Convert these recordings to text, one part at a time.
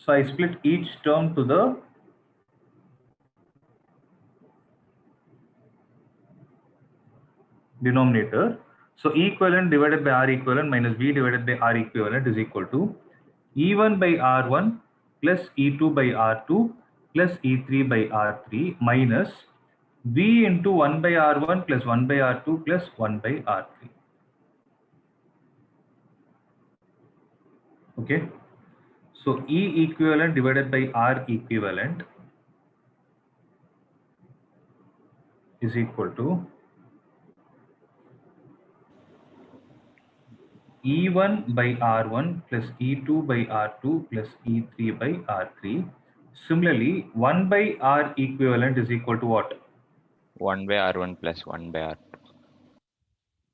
So I split each term to the denominator. So E equivalent divided by R equivalent minus V divided by R equivalent is equal to E1 by R1 plus E2 by R2 plus E3 by R3 minus V into 1 by R1 plus 1 by R2 plus 1 by R3. Okay. So E equivalent divided by R equivalent is equal to E1 by R1 plus E2 by R2 plus E3 by R3. Similarly, 1 by R equivalent is equal to what? 1 by R1 plus 1 by R2.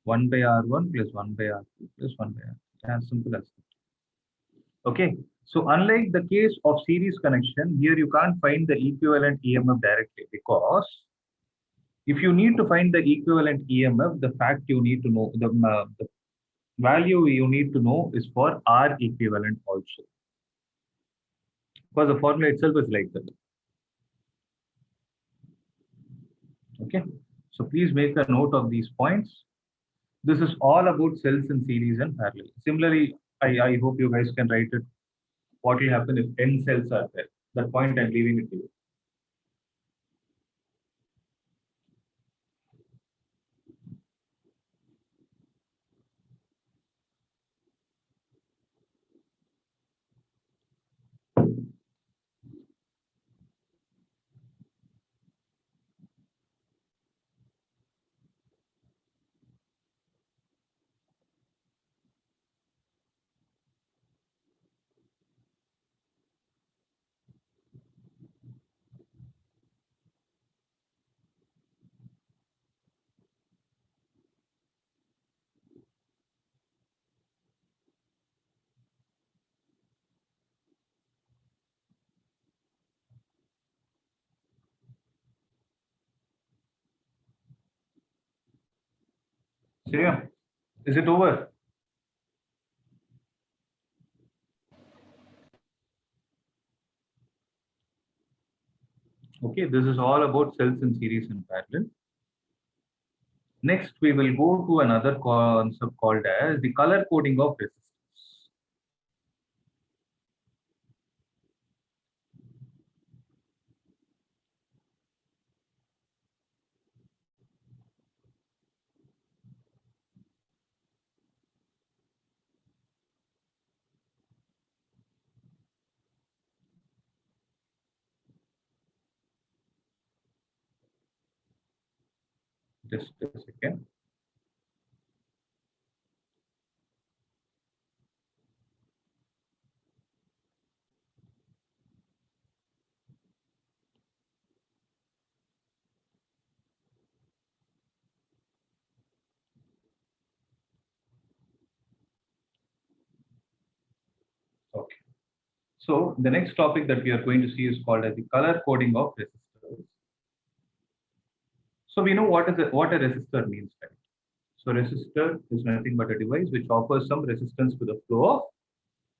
1 by R1 plus 1 by R2 plus 1 by R3. As simple as that. Okay. So unlike the case of series connection, here you can't find the equivalent EMF directly, because if you need to find the equivalent EMF, the fact you need to know, the value you need to know is for R equivalent also. Because the formula itself is like that. Okay. So please make a note of these points. This is all about cells in series and parallel. Similarly, I hope you guys can write it. What will happen if n cells are there? That point I'm leaving it to you. Syria, is it over? Okay, this is all about cells in series and parallel. Next, we will go to another concept called as the color coding of resistance. Just a second. Okay. So the next topic that we are going to see is called as the color coding of resistors. So we know what a resistor means, right? So resistor is nothing but a device which offers some resistance to the flow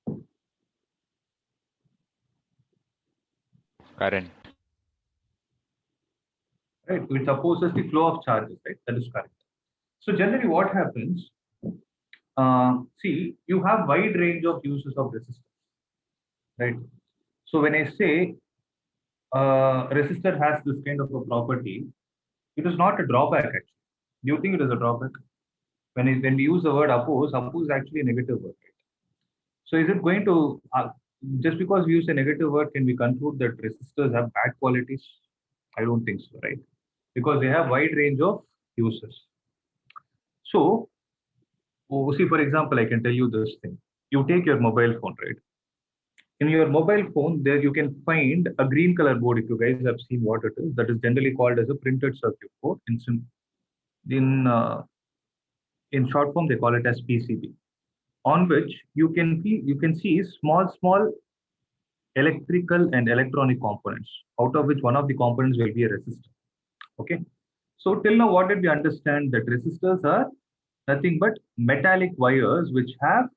of Current. right, which opposes the flow of charges, right? That is correct. So generally, what happens? See, you have wide range of uses of resistors, right? So when I say resistor has this kind of a property, it is not a drawback actually. Do you think it is a drawback? When we use the word oppose is actually a negative word, right? So is it going to just because we use a negative word, can we conclude that resistors have bad qualities? I don't think so, right? Because they have wide range of uses. So, see, for example, I can tell you this thing. You take your mobile phone, right? In your mobile phone, there you can find a green color board. If you guys have seen what it is, that is generally called as a printed circuit board. In short form, they call it as PCB, on which you can see small electrical and electronic components, out of which one of the components will be a resistor. Okay. So till now, what did we understand? That resistors are nothing but metallic wires which have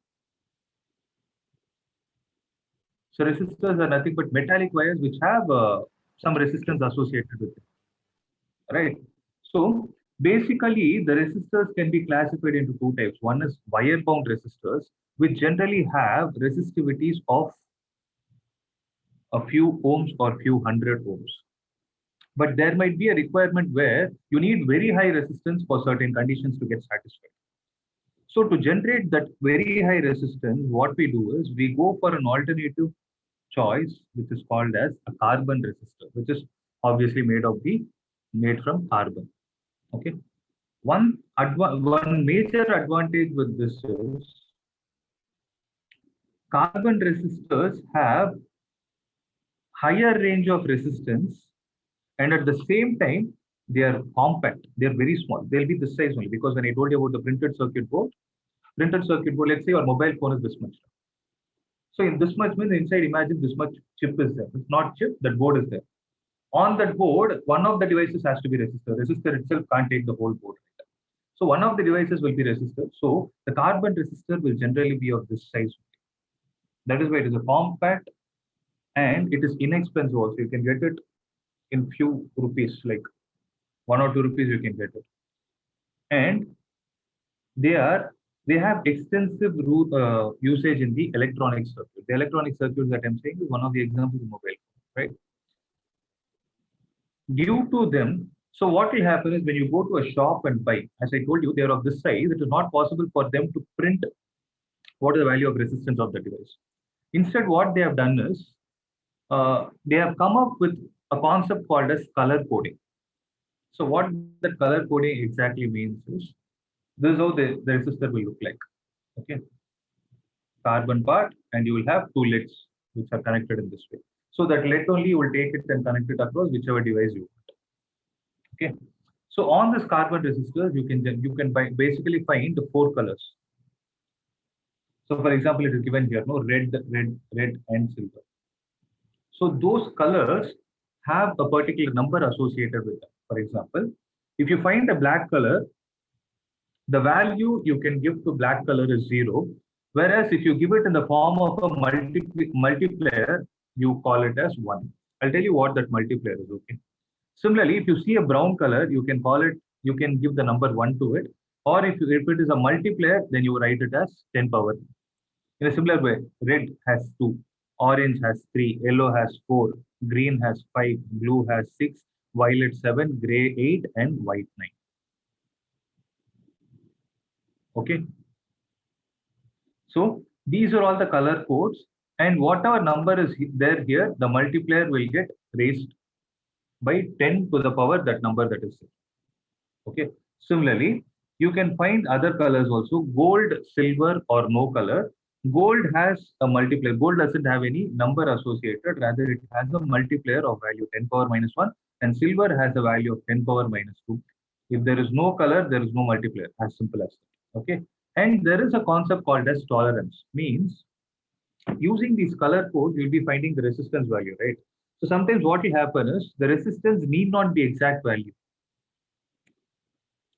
So resistors are nothing but metallic wires which have some resistance associated with it, right? So basically, the resistors can be classified into two types. One is wire-bound resistors, which generally have resistivities of a few ohms or few hundred ohms. But there might be a requirement where you need very high resistance for certain conditions to get satisfied. So to generate that very high resistance, what we do is we go for an alternative choice, which is called as a carbon resistor, which is obviously made from carbon. Okay. One major advantage with this is carbon resistors have higher range of resistance, and at the same time they are compact. They are very small. They'll be this size only, because when I told you about the printed circuit board, let's say your mobile phone is this much. So in this much means inside, imagine this much chip is there. It's not chip, that board is there. On that board, one of the devices has to be resistor. Resistor itself can't take the whole board. So one of the devices will be resistor. So the carbon resistor will generally be of this size. That is why it is a compact and it is inexpensive also. You can get it in few rupees, like 1 or 2 rupees you can get it. And they have extensive usage in the electronic circuit. The electronic circuit that I'm saying is one of the examples of mobile phone, right? Due to them, so what will happen is when you go to a shop and buy, as I told you, they are of this size, it is not possible for them to print what is the value of resistance of the device. Instead, what they have done is, they have come up with a concept called as color coding. So what the color coding exactly means is, this is how the resistor will look like. Okay. Carbon part, and you will have two LEDs which are connected in this way. So that LED only you will take it and connect it across whichever device you want. Okay. So on this carbon resistors, you can basically find the 4 colors. So for example, it is given here, no, red, and silver. So those colors have a particular number associated with them. For example, if you find a black color, the value you can give to black color is 0. Whereas if you give it in the form of a multiplier, you call it as 1. I'll tell you what that multiplier is, okay? Similarly, if you see a brown color, you can give the number 1 to it. Or if it is a multiplier, then you write it as 10 power. In a similar way, red has 2, orange has 3, yellow has 4, green has 5, blue has 6, violet 7, gray 8, and white 9. Okay. So these are all the color codes, and whatever number is there here, the multiplier will get raised by 10 to the power that number that is there. Okay. Similarly, you can find other colors also, gold, silver, or no color. Gold has a multiplier. Gold doesn't have any number associated, rather it has a multiplier of value 10 power minus 1, and silver has a value of 10 power minus 2. If there is no color, there is no multiplier, as simple as that. Okay. And there is a concept called as tolerance. Means using these color codes, you'll be finding the resistance value, right? So sometimes what will happen is the resistance need not be exact value.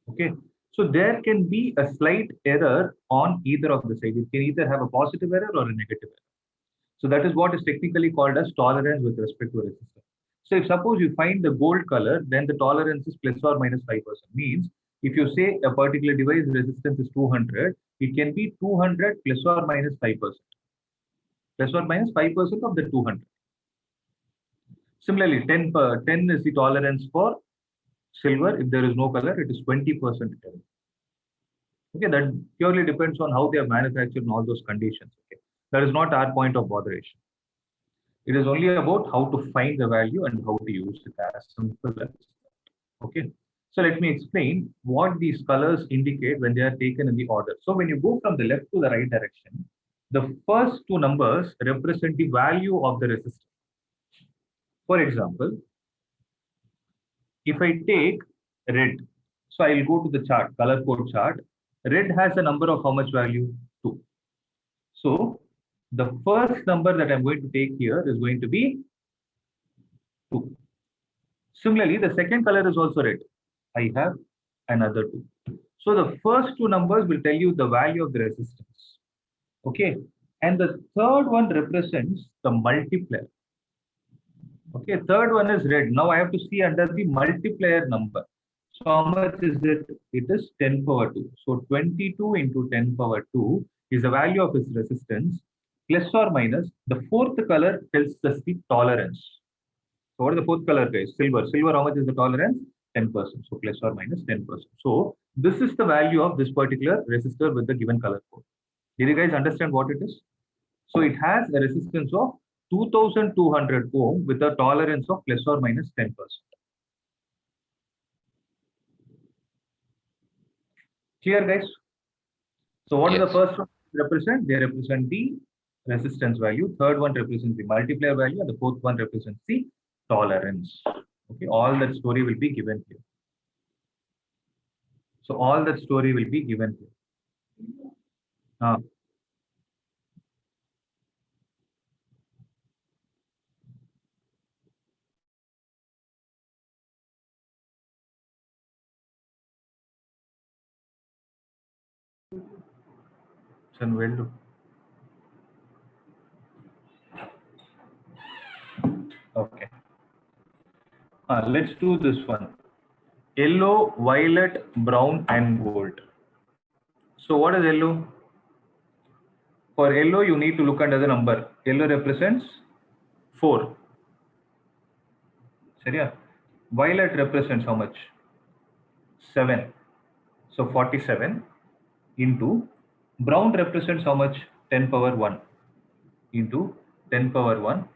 Okay. So there can be a slight error on either of the side. It can either have a positive error or a negative error. So that is what is technically called as tolerance with respect to resistance. So if suppose you find the gold color, then the tolerance is plus or minus 5%. Means if you say a particular device resistance is 200, it can be 200 plus or minus 5%. Plus or minus 5% of the 200. Similarly, 10 is the tolerance for silver. If there is no color, it is 20% error. Okay, that purely depends on how they are manufactured and all those conditions. Okay, that is not our point of botheration. It is only about how to find the value and how to use it, as simple as that. Okay. So let me explain what these colors indicate when they are taken in the order. So when you go from the left to the right direction, the first 2 numbers represent the value of the resistor. For example, if I take red, so I'll go to the chart, color code chart. Red has a number of how much value? 2. So the first number that I'm going to take here is going to be 2. Similarly, the second color is also red. I have another 2. So the first 2 numbers will tell you the value of the resistance. Okay. And the third one represents the multiplier. Okay, third one is red. Now I have to see under the multiplier number. So how much is it? It is 10 power 2. So 22 into 10 power 2 is the value of its resistance, plus or minus. The fourth color tells us the tolerance. So what is the fourth color, guys? Silver. Silver, how much is the tolerance? 10%. So plus or minus 10%. So this is the value of this particular resistor with the given color code. Did you guys understand what it is? So it has a resistance of 2200 ohm with a tolerance of plus or minus 10%. Clear, guys? So what is the Yes. first one represent? They represent the resistance value. Third one represents the multiplier value, and the fourth one represents the tolerance. Okay, all that story will be given here. So all that story will be given here. Well, okay. Let's do this one. Yellow, violet, brown, and gold. So what is yellow? For yellow, you need to look under the number. Yellow represents 4. Seriya? Violet represents how much? 7. So 47 into brown represents how much? 10 power 1 into 10 power 1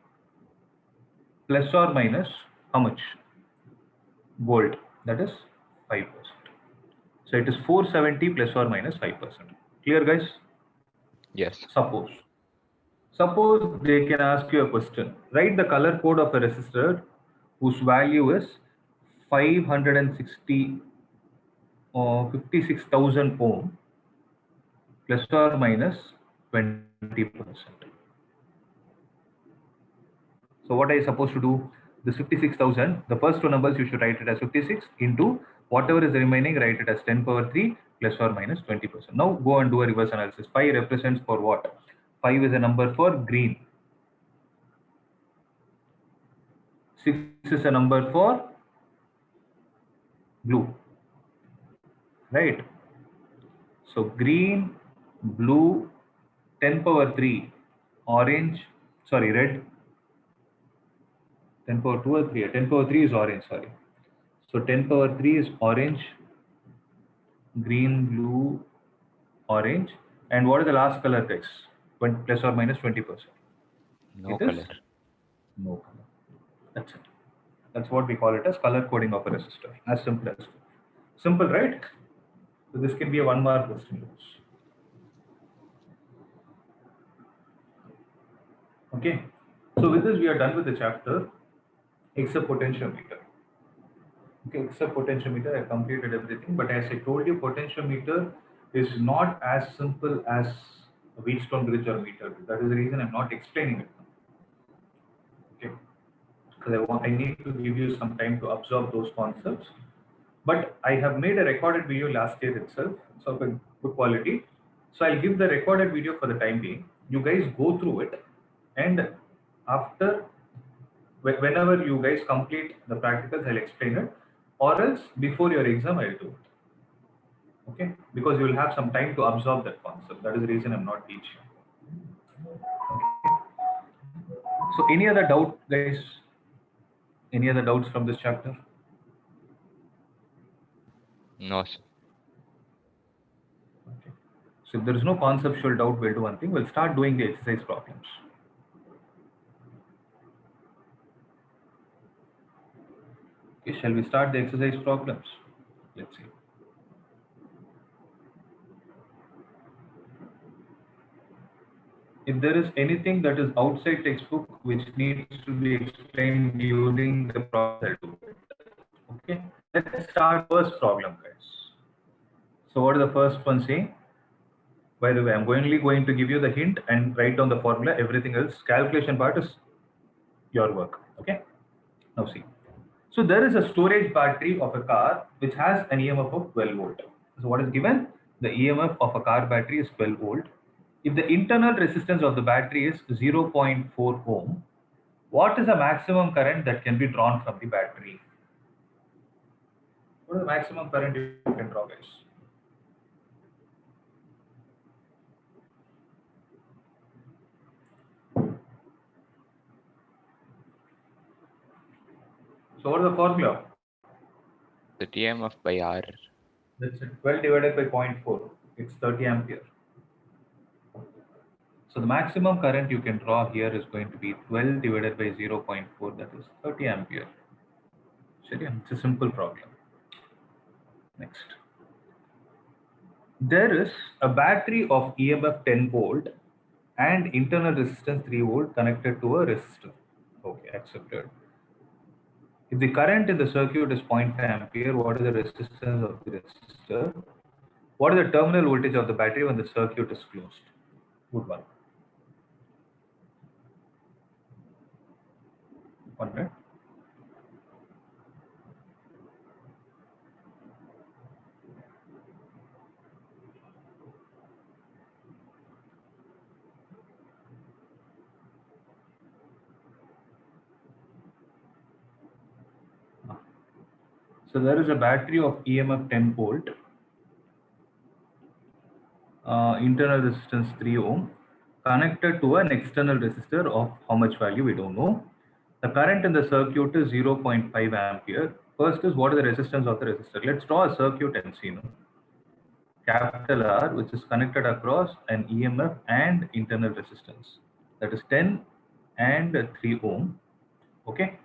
plus or minus how much? Gold. That is 5%. So it is 470 plus or minus 5%. Clear, guys? Yes. Suppose they can ask you a question. Write the color code of a resistor whose value is 560 or 56,000 ohm plus or minus 20%. So what are you supposed to do? This 56,000, the first two numbers you should write it as 56 into whatever is remaining, write it as 10 power 3 plus or minus 20%. Now go and do a reverse analysis. 5 represents for what? 5 is a number for green. 6 is a number for blue. Right? So green, blue, 10 power 3, orange, sorry, red. 10 power 2 or 3? 10 power 3 is orange, sorry. So 10 power 3 is orange, green, blue, orange. And what is the last color, guys? Plus or minus 20%. No It is color. no color. That's it. That's what we call it as color coding of a resistor. As simple as. Simple, right? So this can be a 1 mark question. Okay. So with this, we are done with the chapter. Except potentiometer. Okay, except potentiometer, I completed everything. But as I told you, potentiometer is not as simple as a Wheatstone bridge or meter. That is the reason I'm not explaining it. Okay, because I need to give you some time to absorb those concepts. But I have made a recorded video last year itself, so of a good quality. So I'll give the recorded video for the time being. You guys go through it, and after whenever you guys complete the practicals, I'll explain it, or else before your exam, I'll do it. Okay, because you will have some time to absorb that concept. That is the reason I'm not teaching. Okay. So any other doubt, guys? Any other doubts from this chapter? No, sir. Okay. So if there is no conceptual doubt, we'll do one thing. We'll start doing the exercise problems. Okay, shall we start the exercise problems? Let's see. If there is anything that is outside textbook which needs to be explained during the process, I'll do it. Okay, let's start first problem, guys. So what is the first one saying? By the way, I'm only going to give you the hint and write down the formula. Everything else, calculation part is your work. Okay. Now see. So there is a storage battery of a car which has an EMF of 12 volt. So what is given? The EMF of a car battery is 12 volt. If the internal resistance of the battery is 0.4 ohm, what is the maximum current that can be drawn from the battery? What is the maximum current you can draw, guys? So what is the formula? The TMF by R. That's it. 12 divided by 0.4. It's 30 ampere. So the maximum current you can draw here is going to be 12 divided by 0.4. That is 30 ampere. It's a simple problem. Next. There is a battery of EMF 10 volt and internal resistance 3 volt connected to a resistor. Okay, accepted. If the current in the circuit is 0.5 ampere, what is the resistance of the resistor? What is the terminal voltage of the battery when the circuit is closed? Good one. 1 minute. So there is a battery of EMF 10 volt, internal resistance 3 ohm, connected to an external resistor of how much value we don't know. The current in the circuit is 0.5 ampere. First is what is the resistance of the resistor? Let's draw a circuit and see. Capital R, which is connected across an EMF and internal resistance. That is 10 and 3 ohm. Okay.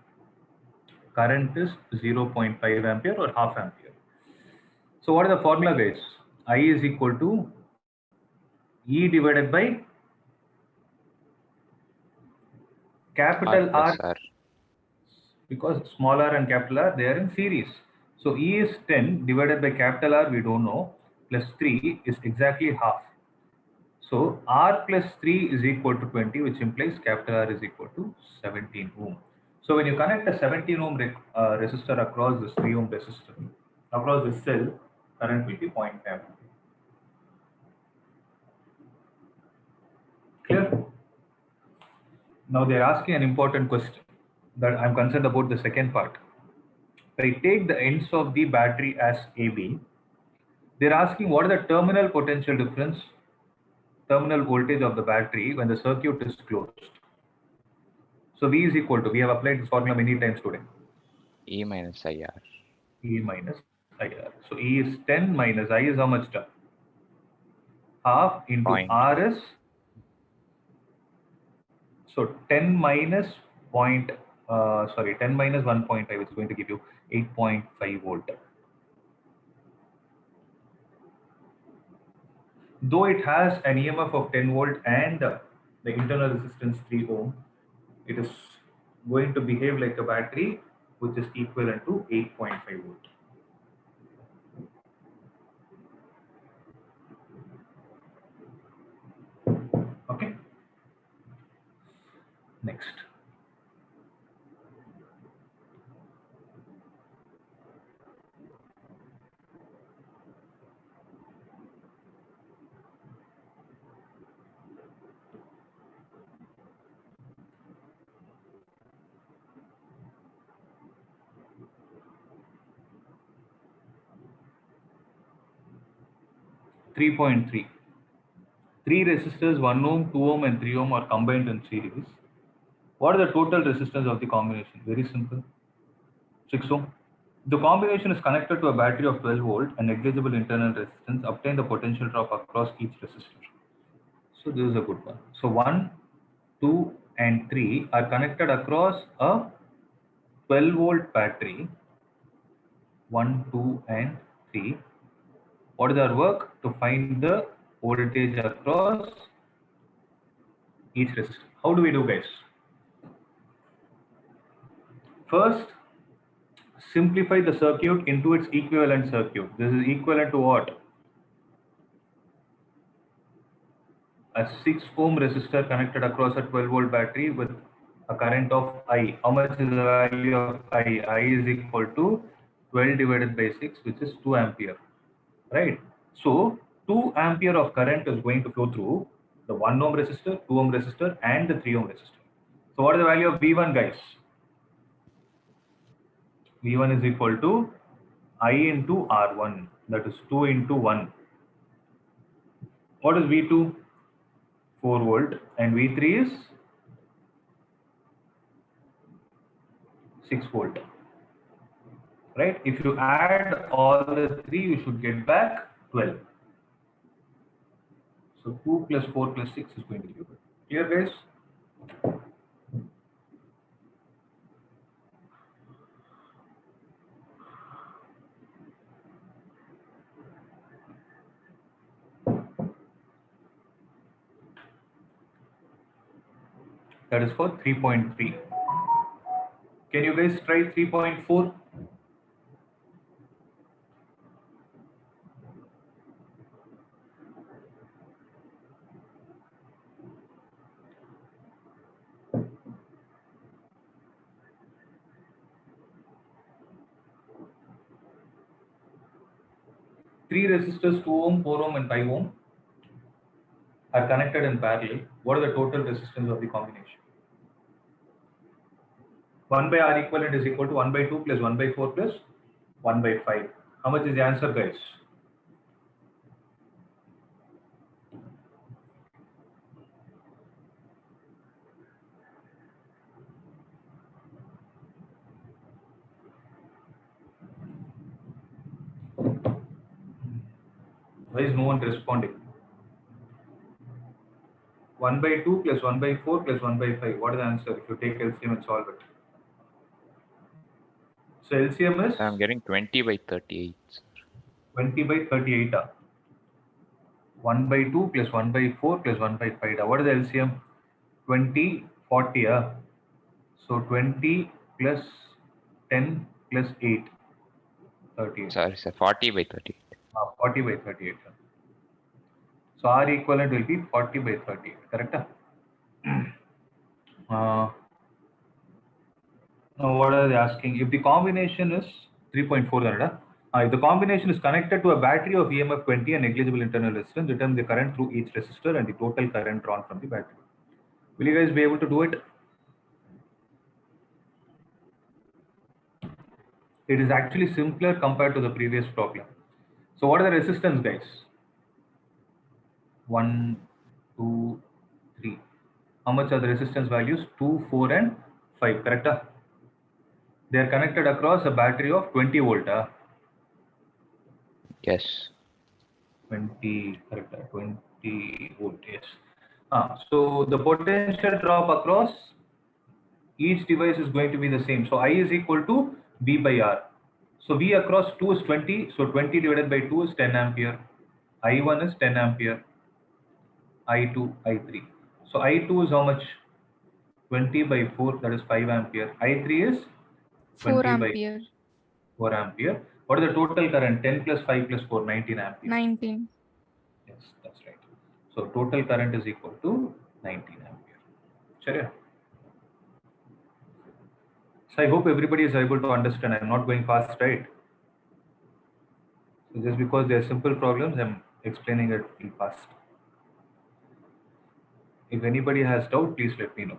Current is 0.5 ampere or half ampere. So what is the formula, guys? I is equal to E divided by capital R plus R, R. because small r and capital R, they are in series. So E is 10 divided by capital R, we don't know, plus 3 is exactly half. So R plus 3 is equal to 20, which implies capital R is equal to 17 ohm. So when you connect a 17 ohm resistor across this 3 ohm resistor, across this cell, current will be 0.5. Clear? Now they are asking an important question that I'm concerned about the second part. If I take the ends of the battery as AB, they're asking what is the terminal potential difference, terminal voltage of the battery when the circuit is closed. So V is equal to, we have applied this formula many times today. E minus IR. E minus IR. So E is 10 minus I is how much term? Half into Point. R is, so 10 minus 10 minus 1.5 is going to give you 8.5 volt. Though it has an EMF of 10 volt and the internal resistance 3 ohm, it is going to behave like a battery which is equivalent to 8.5 volt. Okay. Next. Three point three. Three resistors, 1 ohm, 2 ohm, and 3 ohm are combined in series. What is the total resistance of the combination? Very simple. 6 ohm. The combination is connected to a battery of 12 volt and negligible internal resistance. Obtain the potential drop across each resistor. So this is a good one. So 1, 2, and 3 are connected across a 12 volt battery. 1, 2, and 3. What is our work? To find the voltage across each resistor. How do we do, guys? First, simplify the circuit into its equivalent circuit. This is equivalent to what? A 6 ohm resistor connected across a 12 volt battery with a current of I. How much is the value of I? I is equal to 12 divided by 6, which is 2 ampere. Right? So 2 ampere of current is going to flow through The 1 ohm resistor, 2 ohm resistor, and the 3 ohm resistor. So what is the value of V1, guys? V1 is equal to I into R1, that is 2 into 1. What is V2? 4 volt, and V3 is 6 volt. Right? If you add all the three, you should get back 12. So 2 plus 4 plus 6 is going to give it. Clear, guys? That is for 3.3. Can you guys try 3.4? Three resistors, 2 ohm, 4 ohm, and 5 ohm, are connected in parallel. What are the total resistance of the combination? 1 by R equivalent is equal to 1 by 2 plus 1 by 4 plus 1 by 5. How much is the answer, guys? Why is no one responding? 1 by 2 plus 1 by 4 plus 1 by 5. What is the answer if you take LCM and solve it? So LCM is So I'm getting 20 by 38. 20 by 38. 1 by 2 plus 1 by 4 plus 1 by 5. What is the LCM? 20, 40. So 20 plus 10 plus 8, 38. Sorry, sir, 40 by 38. 40 by 38. So R equivalent will be 40 by 38. Correct? Now what are they asking? If the combination is 3.4, if the combination is connected to a battery of EMF 20 and negligible internal resistance, determine the current through each resistor and the total current drawn from the battery. Will you guys be able to do it? It is actually simpler compared to the previous problem. So what are the resistance, guys? 1, 2, 3. How much are the resistance values? 2, 4, and 5. Correct? They are connected across a battery of 20 volt. Yes. 20, correct? 20 volt. Yes. So the potential drop across each device is going to be the same. So I is equal to V by R. So V across 2 is 20. So 20 divided by 2 is 10 ampere. I1 is 10 ampere. I2, I3. So I2 is how much? 20 by 4, that is 5 ampere. I3 is 4 20 by ampere. 4 ampere. What is the total current? 10 plus 5 plus 4, 19 ampere. 19. Yes, that's right. So total current is equal to 19 ampere. Sure. So I hope everybody is able to understand. I'm not going fast, right? So just because they are simple problems, I'm explaining it in fast. If anybody has doubt, please let me know.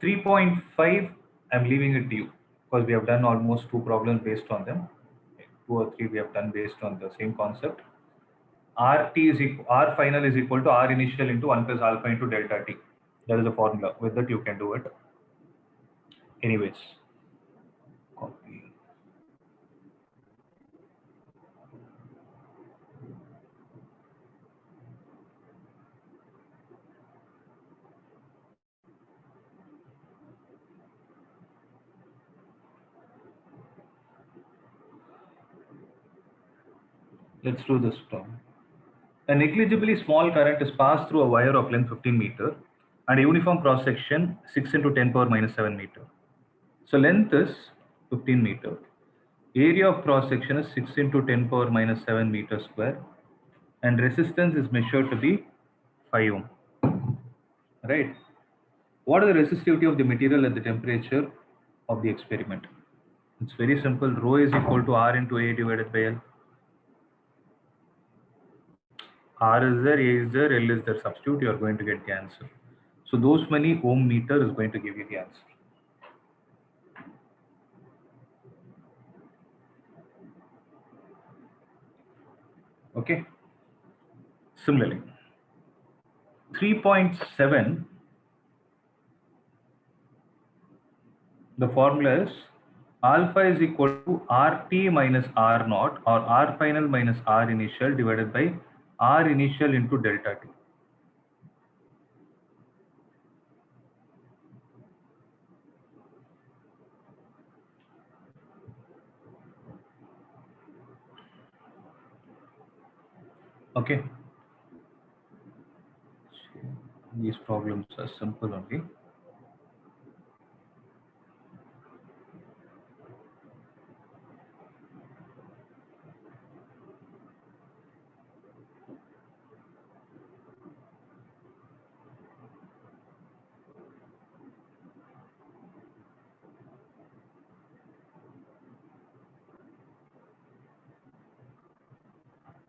3.5, I'm leaving it to you because we have done almost 2 problems based on them. 2 or 3 we have done based on the same concept. RT is equal, R final is equal to R initial into 1 plus alpha into delta T. That is the formula. With that, you can do it. Anyways, copy. Let's do this term. A negligibly small current is passed through a wire of length 15 meter and a uniform cross section 6 into 10 power minus 7 meter. So length is 15 meter. Area of cross section is 6 into 10 power minus 7 meter square, and resistance is measured to be 5 ohm. Right? What is the resistivity of the material at the temperature of the experiment? It's very simple. Rho is equal to R into A divided by L. R is there, A is there, L is there. Substitute, you are going to get the answer. So those many ohm meter is going to give you the answer. Okay. Similarly, 3.7, the formula is alpha is equal to RT minus R naught, or R final minus R initial divided by R initial into delta T. Okay. These problems are simple only.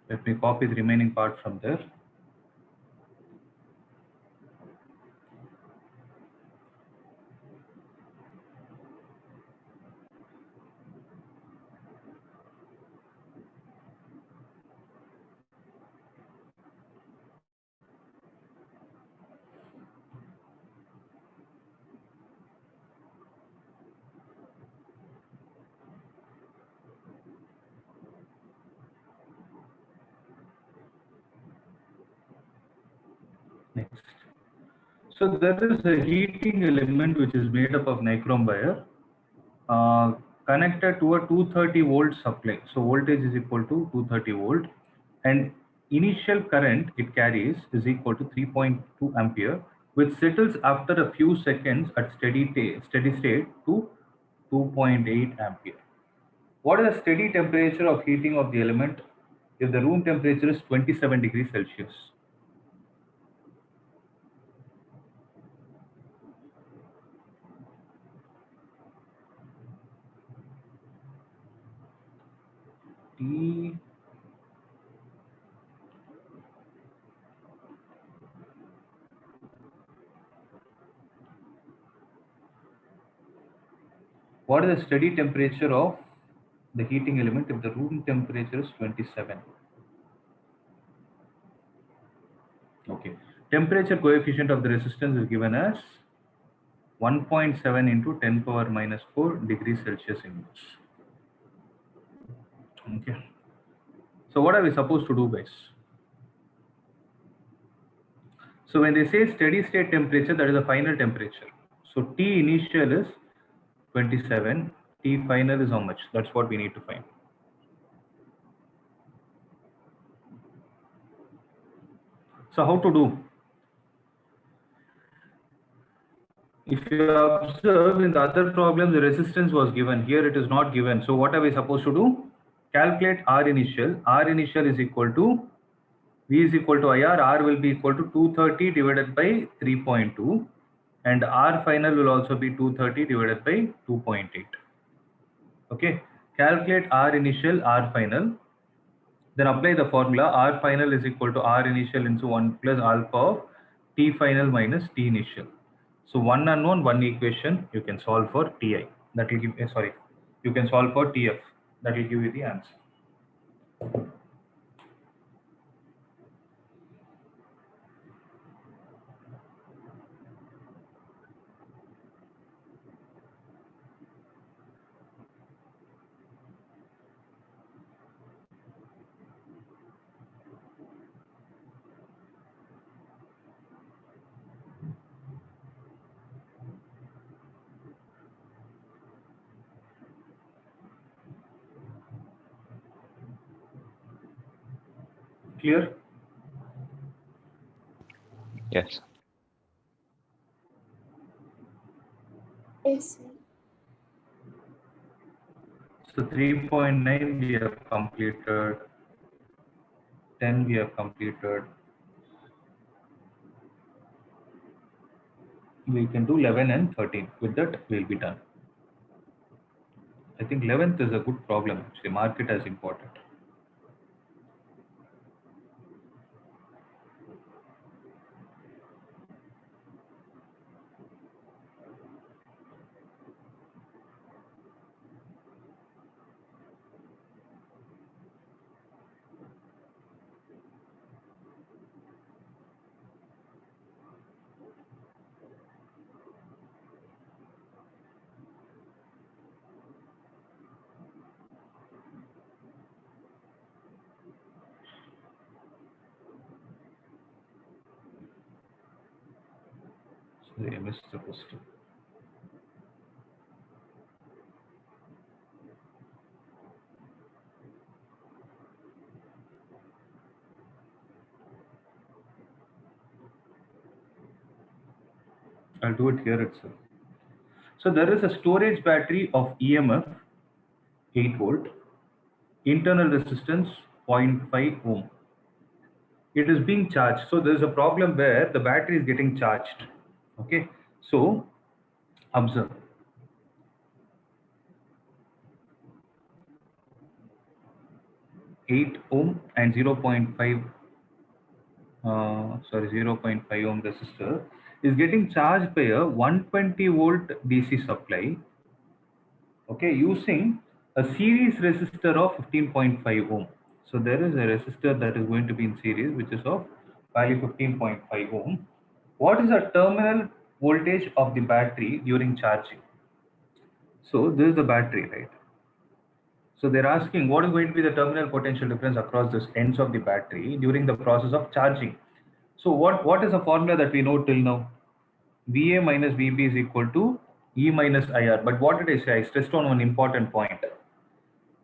Let me copy the remaining part from there. Next. So there is a heating element which is made up of nichrome wire connected to a 230 volt supply. So voltage is equal to 230 volt, and initial current it carries is equal to 3.2 ampere, which settles after a few seconds at steady state to 2.8 ampere. What is the steady temperature of heating of the element if the room temperature is 27 degrees Celsius? T. What is the steady temperature of the heating element if the room temperature is 27? Okay. Temperature coefficient of the resistance is given as 1.7 into 10 power minus 4 degrees Celsius inverse. Okay. So what are we supposed to do, guys? So when they say steady state temperature, that is the final temperature. So T initial is 27, T final is how much? That's what we need to find. So how to do? If you observe in the other problem, the resistance was given. Here it is not given. So what are we supposed to do? Calculate R initial. R initial is equal to V is equal to IR. R will be equal to 230 divided by 3.2. And R final will also be 230 divided by 2.8. Okay. Calculate R initial, R final. Then apply the formula. R final is equal to R initial into 1 plus alpha of T final minus T initial. So one unknown, one equation, you can solve for Ti. That will give, sorry, you can solve for Tf. That will give you the answer. Clear? Yes. Yes, sir. So 3.9 we have completed, 10 we have completed. We can do 11 and 13. With that, we'll be done. I think 11th is a good problem. Actually, mark it as important. I missed the question. I'll do it here itself. So there is a storage battery of EMF 8 volt, internal resistance 0.5 ohm. It is being charged. So there is a problem where the battery is getting charged. Okay. So observe. Eight ohm and 0.5 0.5 ohm resistor is getting charged by a 120 volt DC supply. Okay, using a series resistor of 15.5 ohm. So there is a resistor that is going to be in series, which is of value 15.5 ohm. What is the terminal voltage of the battery during charging? So this is the battery, right? So they're asking what is going to be the terminal potential difference across the ends of the battery during the process of charging. So what is the formula that we know till now? VA minus VB is equal to E minus IR. But what did I say? I stressed on one important point.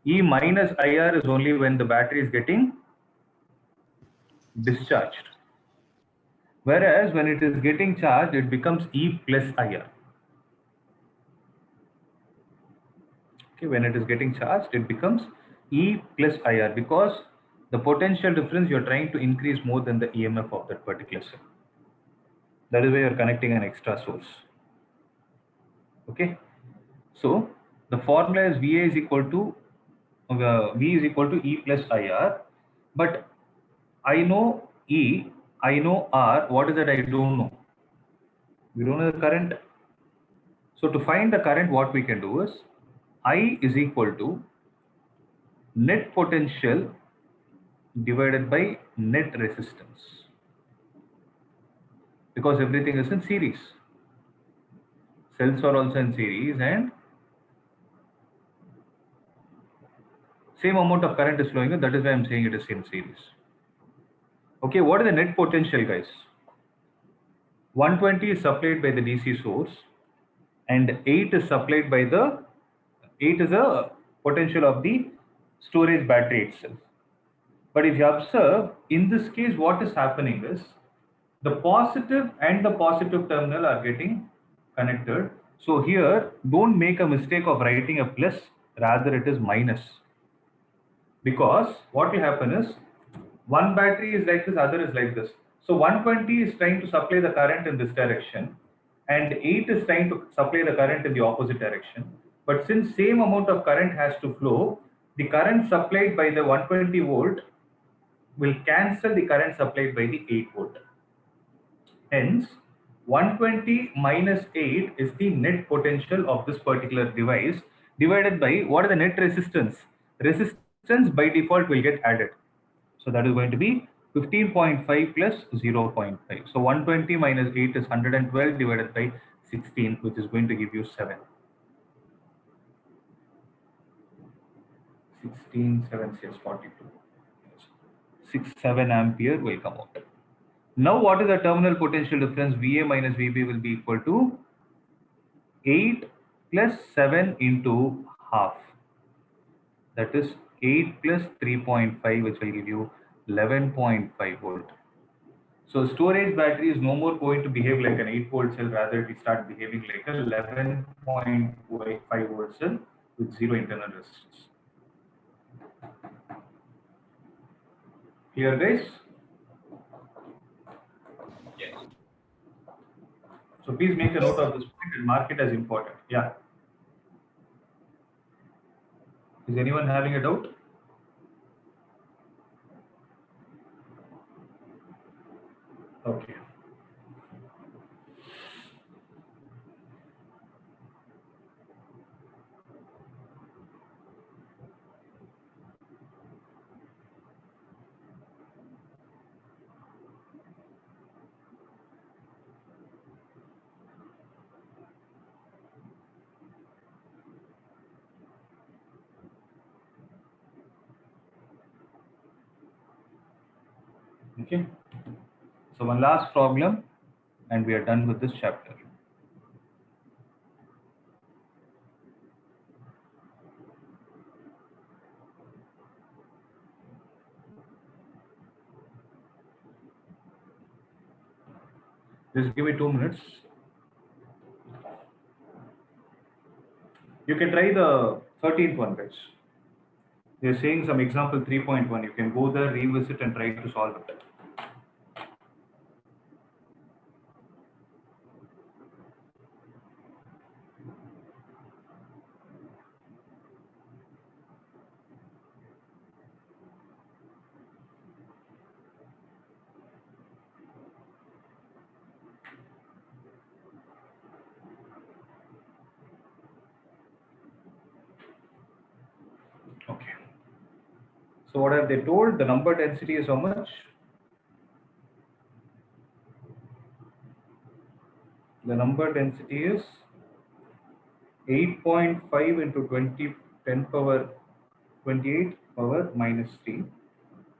E minus IR is only when the battery is getting discharged. Whereas when it is getting charged, it becomes E plus IR. Okay, when it is getting charged, it becomes E plus IR because the potential difference you're trying to increase more than the EMF of that particular cell. That is why you're connecting an extra source. Okay, so the formula is VA is equal to V is equal to E plus IR, but I know E, I know R. What is that I don't know? We don't know the current. So to find the current, what we can do is I is equal to net potential divided by net resistance, because everything is in series. Cells are also in series and same amount of current is flowing in. That is why I'm saying it is in series. Okay, what is the net potential, guys? 120 is supplied by the DC source and 8 is supplied by the 8 is a potential of the storage battery itself. But if you observe, in this case, what is happening is the positive and the positive terminal are getting connected. So here, don't make a mistake of writing a plus, rather it is minus. Because what will happen is, one battery is like this, other is like this. So 120 is trying to supply the current in this direction, and 8 is trying to supply the current in the opposite direction. But since same amount of current has to flow, the current supplied by the 120 volt will cancel the current supplied by the 8 volt. Hence, 120 minus 8 is the net potential of this particular device divided by what is the net resistance? Resistance by default will get added. So that is going to be 15.5 plus 0.5. So 120 minus 8 is 112 divided by 16, which is going to give you 7. 16, 7, 6, 42. 7 ampere will come out. Now what is the terminal potential difference? VA minus VB will be equal to 8 plus 7 into half. That is 8 plus 3.5, which will give you 11.5 volt. So storage battery is no more going to behave like an 8 volt cell, rather it will start behaving like a 11.5 volt cell with zero internal resistance. Clear, guys? Yes. So please make a note of this point and mark it as important. Yeah. Is anyone having a doubt? Okay. Okay. So one last problem and we are done with this chapter. Just give me 2 minutes. You can try the 13th one, guys. They're saying some example 3.1. You can go there, revisit, and try to solve it. Okay. So what have they told? The number density is how much? The number density is 8.5 into 20 10 power 28 power minus 3.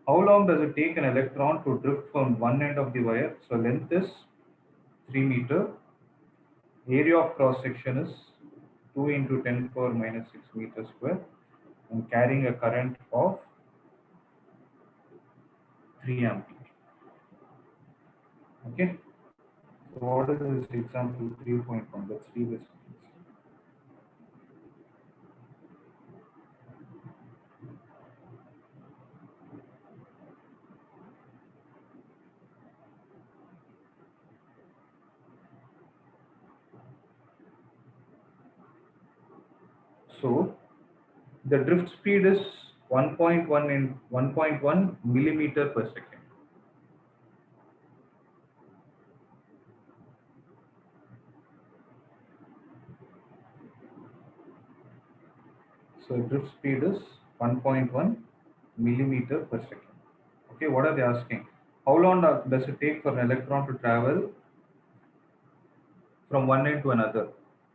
How long does it take an electron to drift from one end of the wire? So length is 3 meter. Area of cross section is 2 into 10 power minus 6 meters square, and carrying a current of 3 ampere. Okay. So what is this example 3.1? Let's see this. So the drift speed is 1.1 in 1.1 millimeter per second. So drift speed is 1.1 millimeter per second. Okay, what are they asking? How long does it take for an electron to travel from one end to another?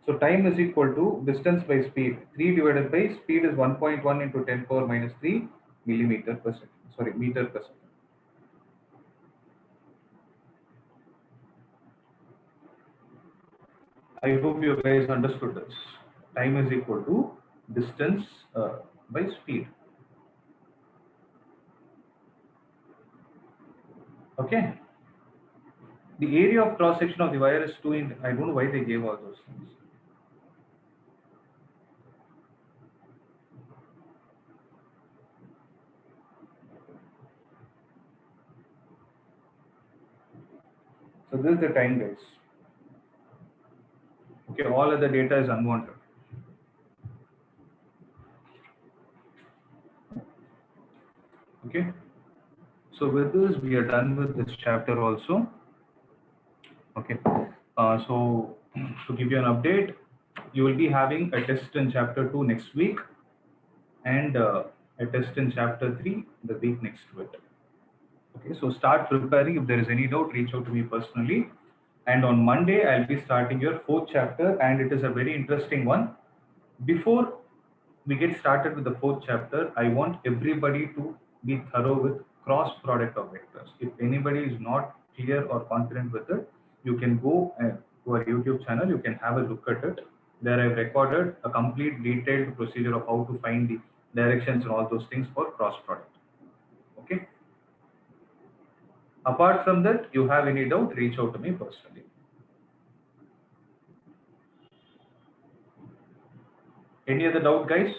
So time is equal to distance by speed. 3 divided by speed is 1.1 into 10 power minus 3 millimeter per second. Sorry, meter per second. I hope you guys understood this. Time is equal to distance by speed. Okay. The area of cross section of the wire is 2 in. I don't know why they gave all those things. So this is the time, guys. Okay, all other data is unwanted. Okay. So with this, we are done with this chapter also. Okay. So to give you an update, you will be having a test in chapter 2 next week, and a test in chapter 3 the week next to it. Okay, so start preparing. If there is any doubt, reach out to me personally. And on Monday, I'll be starting your 4th chapter, and it is a very interesting one. Before we get started with the 4th chapter, I want everybody to be thorough with cross product of vectors. If anybody is not clear or confident with it, you can go to our YouTube channel. You can have a look at it. There I've recorded a complete detailed procedure of how to find the directions and all those things for cross product. Okay. Apart from that, you have any doubt, reach out to me personally. Any other doubt, guys?